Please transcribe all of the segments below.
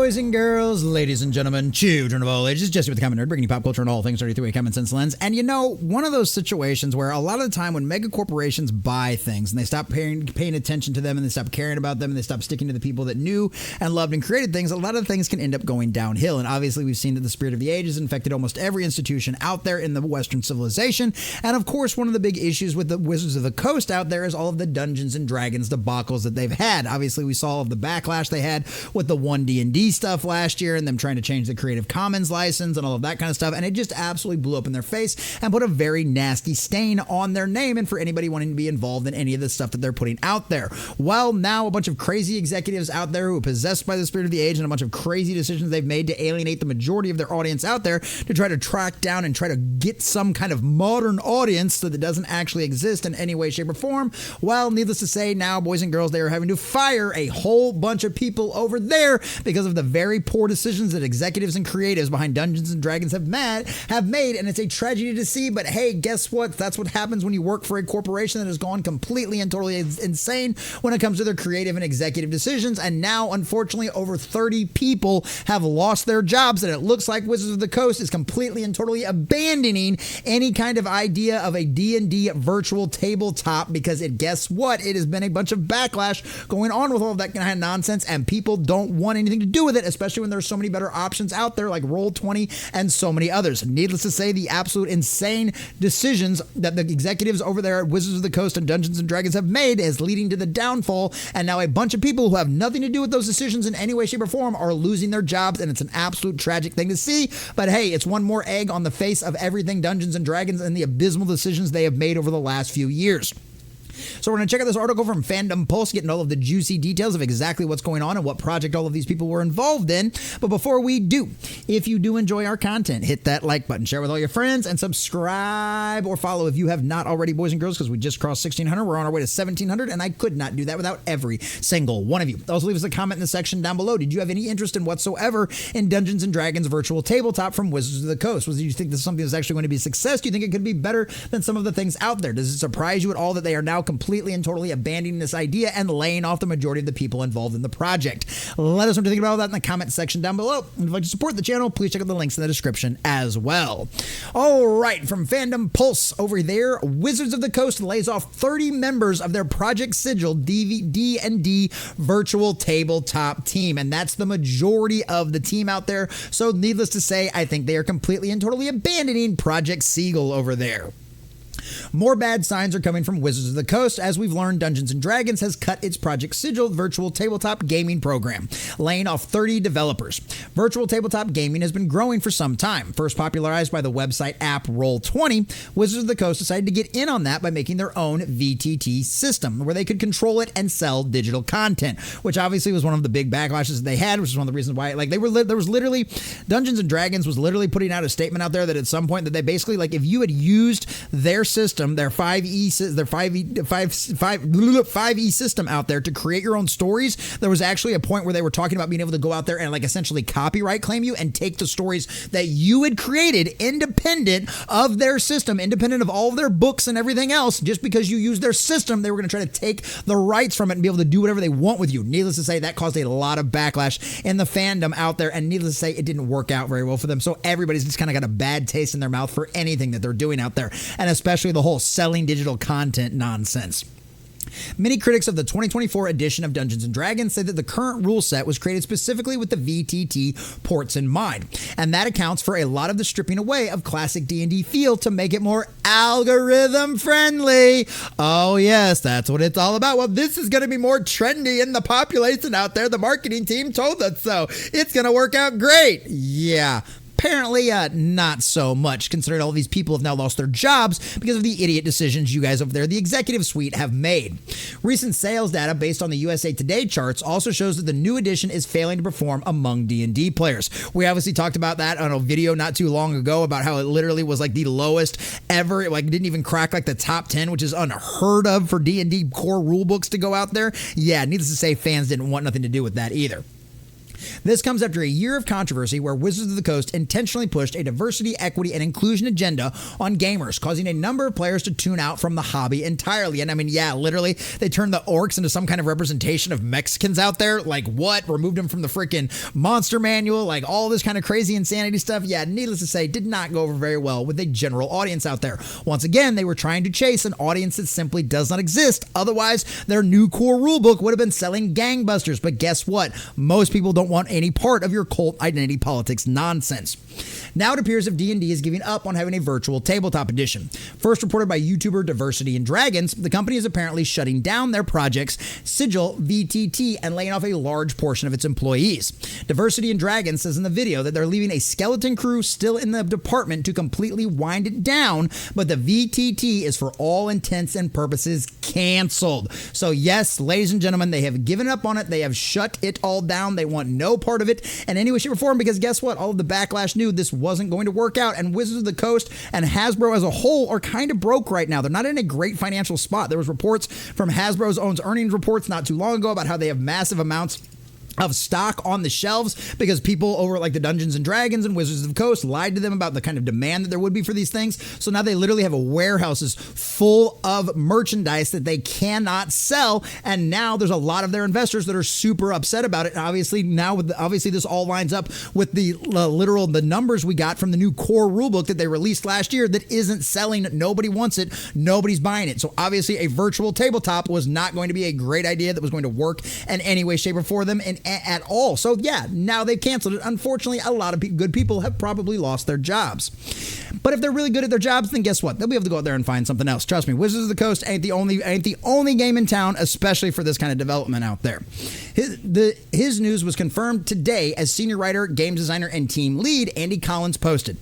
Boys and girls, ladies and gentlemen, children of all ages, Jesse with the Common Nerd, bringing you pop culture and all things 33 common sense lens. And you know, one of those situations where a lot of the time when mega corporations buy things and they stop paying attention to them and they stop caring about them and they stop sticking to the people that knew and loved and created things, a lot of things can end up going downhill. And obviously we've seen that the spirit of the age has infected almost every institution out there in the Western civilization. And of course, one of the big issues with the Wizards of the Coast out there is all of the Dungeons and Dragons debacles that they've had. Obviously, we saw all of the backlash they had with the one DnD stuff last year and them trying to change the Creative Commons license and all of that kind of stuff. And it just absolutely blew up in their face and put a very nasty stain on their name and for anybody wanting to be involved in any of the stuff that they're putting out there. Well, now a bunch of crazy executives out there who are possessed by the spirit of the age and a bunch of crazy decisions they've made to alienate the majority of their audience out there to try to track down and try to get some kind of modern audience that doesn't actually exist in any way, shape, or form. Well, needless to say, now, boys and girls, they are having to fire a whole bunch of people over there because of the very poor decisions that executives and creatives behind Dungeons and Dragons have made, and it's a tragedy to see, but hey, guess what? That's what happens when you work for a corporation that has gone completely and totally insane when it comes to their creative and executive decisions, and now, unfortunately, over 30 people have lost their jobs, and it looks like Wizards of the Coast is completely and totally abandoning any kind of idea of a D&D virtual tabletop because guess what? It has been a bunch of backlash going on with all of that kind of nonsense, and people don't want anything to do with it, especially when there's so many better options out there like Roll20 and so many others. Needless to say, the absolute insane decisions that the executives over there at Wizards of the Coast and Dungeons and Dragons have made is leading to the downfall, and now a bunch of people who have nothing to do with those decisions in any way, shape, or form are losing their jobs, and it's an absolute tragic thing to see, but hey, it's one more egg on the face of everything Dungeons and Dragons and the abysmal decisions they have made over the last few years. So we're going to check out this article from Fandom Pulse, getting all of the juicy details of exactly what's going on and what project all of these people were involved in. But before we do, if you do enjoy our content, hit that like button, share with all your friends, and subscribe or follow if you have not already, boys and girls, because we just crossed 1,600. We're on our way to 1,700, and I could not do that without every single one of you. Also, leave us a comment in the section down below. Did you have any interest in whatsoever in Dungeons and Dragons virtual tabletop from Wizards of the Coast? Do you think this is something that's actually going to be a success? Do you think it could be better than some of the things out there? Does it surprise you at all that they are now completely and totally abandoning this idea and laying off the majority of the people involved in the project? Let us know what you think about all that in the comment section down below. And if you'd like to support the channel, please check out the links in the description as well. All right, from Fandom Pulse over there, Wizards of the Coast lays off 30 members of their Project Sigil D&D virtual tabletop team, and that's the majority of the team out there. So needless to say, I think they are completely and totally abandoning Project Sigil over there. More bad signs are coming from Wizards of the Coast. As we've learned, Dungeons & Dragons has cut its Project Sigil virtual tabletop gaming program, laying off 30 developers. Virtual tabletop gaming has been growing for some time. First popularized by the website app Roll20, Wizards of the Coast decided to get in on that by making their own VTT system, where they could control it and sell digital content, which obviously was one of the big backlashes that they had, which is one of the reasons why, like, there was literally, Dungeons & Dragons was literally putting out a statement out there that at some point that they basically, like, if you had used their system, their 5e system out there to create your own stories, there was actually a point where they were talking about being able to go out there and like essentially copyright claim you and take the stories that you had created independent of their system, independent of all of their books and everything else. Just because you use their system, they were going to try to take the rights from it and be able to do whatever they want with you. Needless to say, that caused a lot of backlash in the fandom out there, and needless to say, it didn't work out very well for them. So everybody's just kind of got a bad taste in their mouth for anything that they're doing out there, and especially the whole selling digital content nonsense. Many critics of the 2024 edition of Dungeons & Dragons say that the current rule set was created specifically with the VTT ports in mind, and that accounts for a lot of the stripping away of classic D&D feel to make it more algorithm friendly. Oh yes, that's what it's all about. Well, this is going to be more trendy in the population out there. The marketing team told us so. It's going to work out great. Yeah. Apparently, not so much, considering all these people have now lost their jobs because of the idiot decisions you guys over there, the executive suite, have made. Recent sales data based on the USA Today charts also shows that the new edition is failing to perform among D&D players. We obviously talked about that on a video not too long ago about how it literally was like the lowest ever. It didn't even crack like the top 10, which is unheard of for D&D core rulebooks to go out there. Yeah, needless to say, fans didn't want nothing to do with that either. This comes after a year of controversy where Wizards of the Coast intentionally pushed a diversity, equity, and inclusion agenda on gamers, causing a number of players to tune out from the hobby entirely. And I mean, yeah, literally, they turned the orcs into some kind of representation of Mexicans out there. Like, what? Removed them from the freaking monster manual, like all this kind of crazy insanity stuff. Yeah, needless to say, did not go over very well with a general audience out there. Once again, they were trying to chase an audience that simply does not exist. Otherwise, their new core rulebook would have been selling gangbusters. But guess what? Most people don't want any part of your cult identity politics nonsense. Now it appears if D&D is giving up on having a virtual tabletop edition. First reported by YouTuber Diversity and Dragons, the company is apparently shutting down their projects Sigil, VTT, and laying off a large portion of its employees. Diversity and Dragons says in the video that they're leaving a skeleton crew still in the department to completely wind it down, but the VTT is for all intents and purposes canceled. So yes, ladies and gentlemen, they have given up on it. They have shut it all down. They want no part of it in any way, shape, or form, because guess what? All of the Backlash knew this wasn't going to work out, and Wizards of the Coast and Hasbro as a whole are kind of broke right now. They're not in a great financial spot. There was reports from Hasbro's own earnings reports not too long ago about how they have massive amounts of stock on the shelves because people over like the Dungeons and Dragons and Wizards of the Coast lied to them about the kind of demand that there would be for these things. So now they literally have warehouses full of merchandise that they cannot sell. And now there's a lot of their investors that are super upset about it. And obviously now obviously this all lines up with the numbers we got from the new core rulebook that they released last year that isn't selling. Nobody wants it. Nobody's buying it. So obviously a virtual tabletop was not going to be a great idea that was going to work in any way, shape, or form for them at all. So yeah, now they've canceled it. Unfortunately, a lot of good people have probably lost their jobs. But if they're really good at their jobs, then guess what? They'll be able to go out there and find something else. Trust me, Wizards of the Coast ain't the only game in town, especially for this kind of development out there. His news was confirmed today as senior writer, game designer, and team lead Andy Collins posted.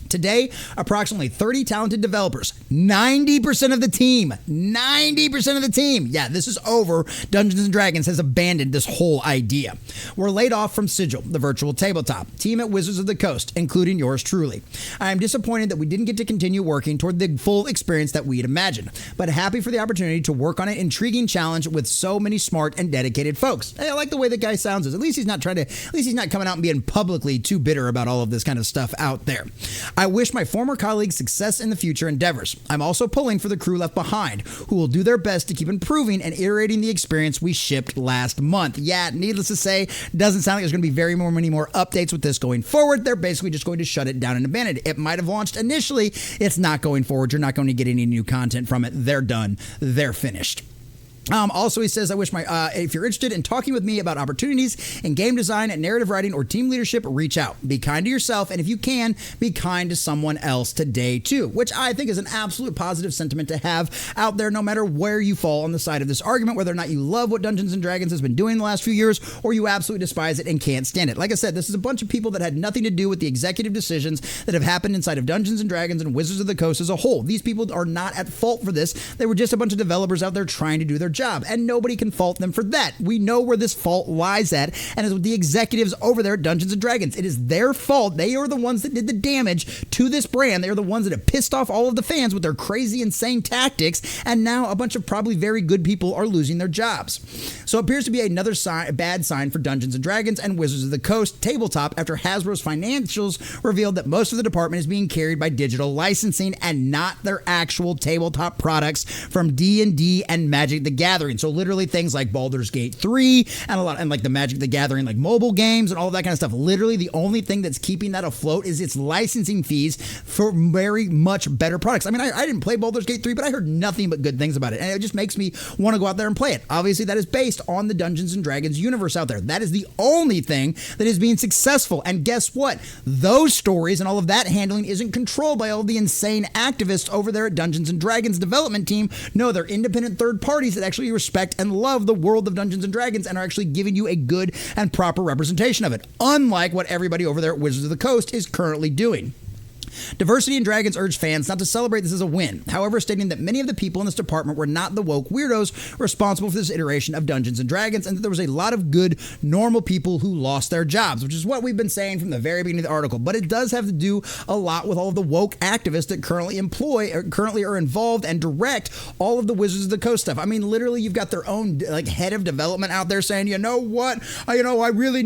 Today, approximately 30 talented developers, 90% of the team, yeah, this is over. Dungeons & Dragons has abandoned this whole idea. We're laid off from Sigil, the virtual tabletop, team at Wizards of the Coast, including yours truly. I am disappointed that we didn't get to continue working toward the full experience that we had imagined, but happy for the opportunity to work on an intriguing challenge with so many smart and dedicated folks. Hey, I like the way the guy sounds. At least he's not coming out and being publicly too bitter about all of this kind of stuff out there. I wish my former colleagues success in the future endeavors. I'm also pulling for the crew left behind, who will do their best to keep improving and iterating the experience we shipped last month. Yeah, needless to say, doesn't sound like there's going to be many more updates with this going forward. They're basically just going to shut it down and abandon it. It might have launched initially. It's not going forward. You're not going to get any new content from it. They're done. They're finished. Also, he says, I wish if you're interested in talking with me about opportunities in game design, narrative writing, or team leadership, reach out. Be kind to yourself, and if you can, be kind to someone else today, too, which I think is an absolute positive sentiment to have out there, no matter where you fall on the side of this argument, whether or not you love what Dungeons & Dragons has been doing the last few years, or you absolutely despise it and can't stand it. Like I said, this is a bunch of people that had nothing to do with the executive decisions that have happened inside of Dungeons & Dragons and Wizards of the Coast as a whole. These people are not at fault for this. They were just a bunch of developers out there trying to do their job, and nobody can fault them for that. We know where this fault lies at, and it's with the executives over there at Dungeons & Dragons. It is their fault. They are the ones that did the damage to this brand. They are the ones that have pissed off all of the fans with their crazy, insane tactics, and now a bunch of probably very good people are losing their jobs. So it appears to be another bad sign for Dungeons & Dragons and Wizards of the Coast tabletop after Hasbro's financials revealed that most of the department is being carried by digital licensing and not their actual tabletop products from D&D and Magic the Gathering. So literally things like Baldur's Gate 3 and like the Magic the Gathering like mobile games and all of that kind of stuff. Literally the only thing that's keeping that afloat is its licensing fees for very much better products. I mean, I didn't play Baldur's Gate 3, but I heard nothing but good things about it, and it just makes me want to go out there and play it. Obviously, that is based on the Dungeons & Dragons universe out there. That is the only thing that is being successful, and guess what? Those stories and all of that handling isn't controlled by all the insane activists over there at Dungeons & Dragons development team. No, they're independent third parties that actually respect and love the world of Dungeons & Dragons and are actually giving you a good and proper representation of it, unlike what everybody over there at Wizards of the Coast is currently doing. Diversity in Dragons urged fans not to celebrate this as a win, however, stating that many of the people in this department were not the woke weirdos responsible for this iteration of Dungeons & Dragons, and that there was a lot of good, normal people who lost their jobs, which is what we've been saying from the very beginning of the article. But it does have to do a lot with all of the woke activists that currently are involved and direct all of the Wizards of the Coast stuff. I mean, literally, you've got their own head of development out there saying, you know what, we really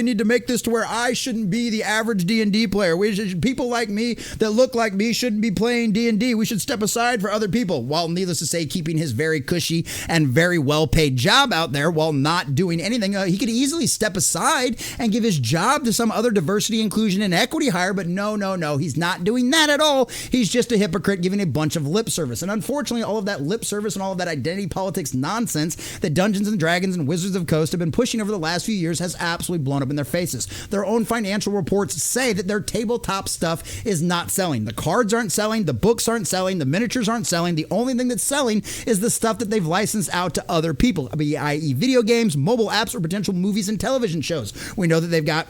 need to make this to where I shouldn't be the average D&D player. People like me that look like me shouldn't be playing D&D. We should step aside for other people, while needless to say, keeping his very cushy and very well-paid job out there while not doing anything. He could easily step aside and give his job to some other diversity, inclusion, and equity hire, but no, he's not doing that at all. He's just a hypocrite giving a bunch of lip service. And unfortunately, all of that lip service and all of that identity politics nonsense that Dungeons & Dragons and Wizards of the Coast have been pushing over the last few years has absolutely blown up in their faces. Their own financial reports say that their tabletop stuff is not selling. The cards aren't selling, the books aren't selling, the miniatures aren't selling. The only thing that's selling is the stuff that they've licensed out to other people, i.e. video games, mobile apps, or potential movies and television shows. We know that they've got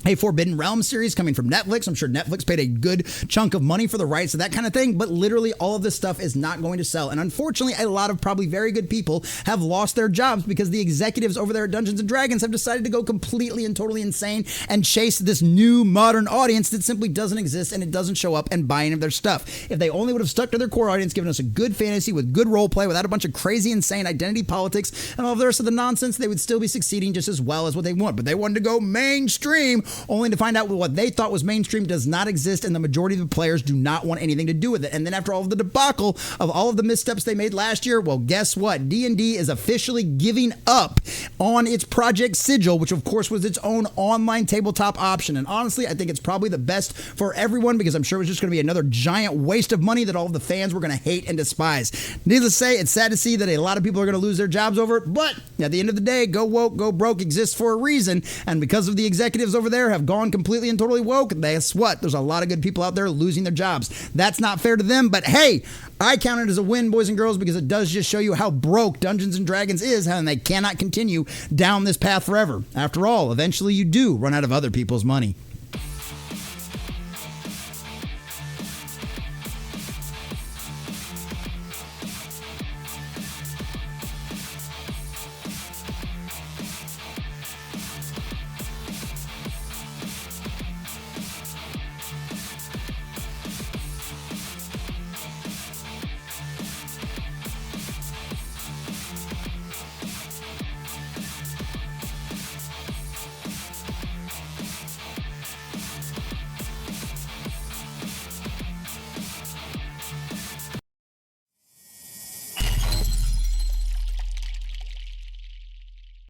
a Forbidden Realms series coming from Netflix. I'm sure Netflix paid a good chunk of money for the rights to that kind of thing, but literally all of this stuff is not going to sell. And unfortunately, a lot of probably very good people have lost their jobs because the executives over there at Dungeons & Dragons have decided to go completely and totally insane and chase this new modern audience that simply doesn't exist, and it doesn't show up and buy any of their stuff. If they only would have stuck to their core audience, given us a good fantasy with good role play without a bunch of crazy, insane identity politics and all the rest of the nonsense, they would still be succeeding just as well as what they want. But they wanted to go mainstream, only to find out what they thought was mainstream does not exist, and the majority of the players do not want anything to do with it. And then after all of the debacle of all of the missteps they made last year, well, guess what? D&D is officially giving up on its Project Sigil, which of course was its own online tabletop option. And honestly, I think it's probably the best for everyone, because I'm sure it was just going to be another giant waste of money that all of the fans were going to hate and despise. Needless to say, it's sad to see that a lot of people are going to lose their jobs over it, but at the end of the day, go woke, go broke exists for a reason, and because of the executives over there have gone completely and totally woke, guess what? There's a lot of good people out there losing their jobs. That's not fair to them, but hey, I count it as a win, boys and girls, because it does just show you how broke Dungeons & Dragons is, and they cannot continue down this path forever. After all, eventually you do run out of other people's money.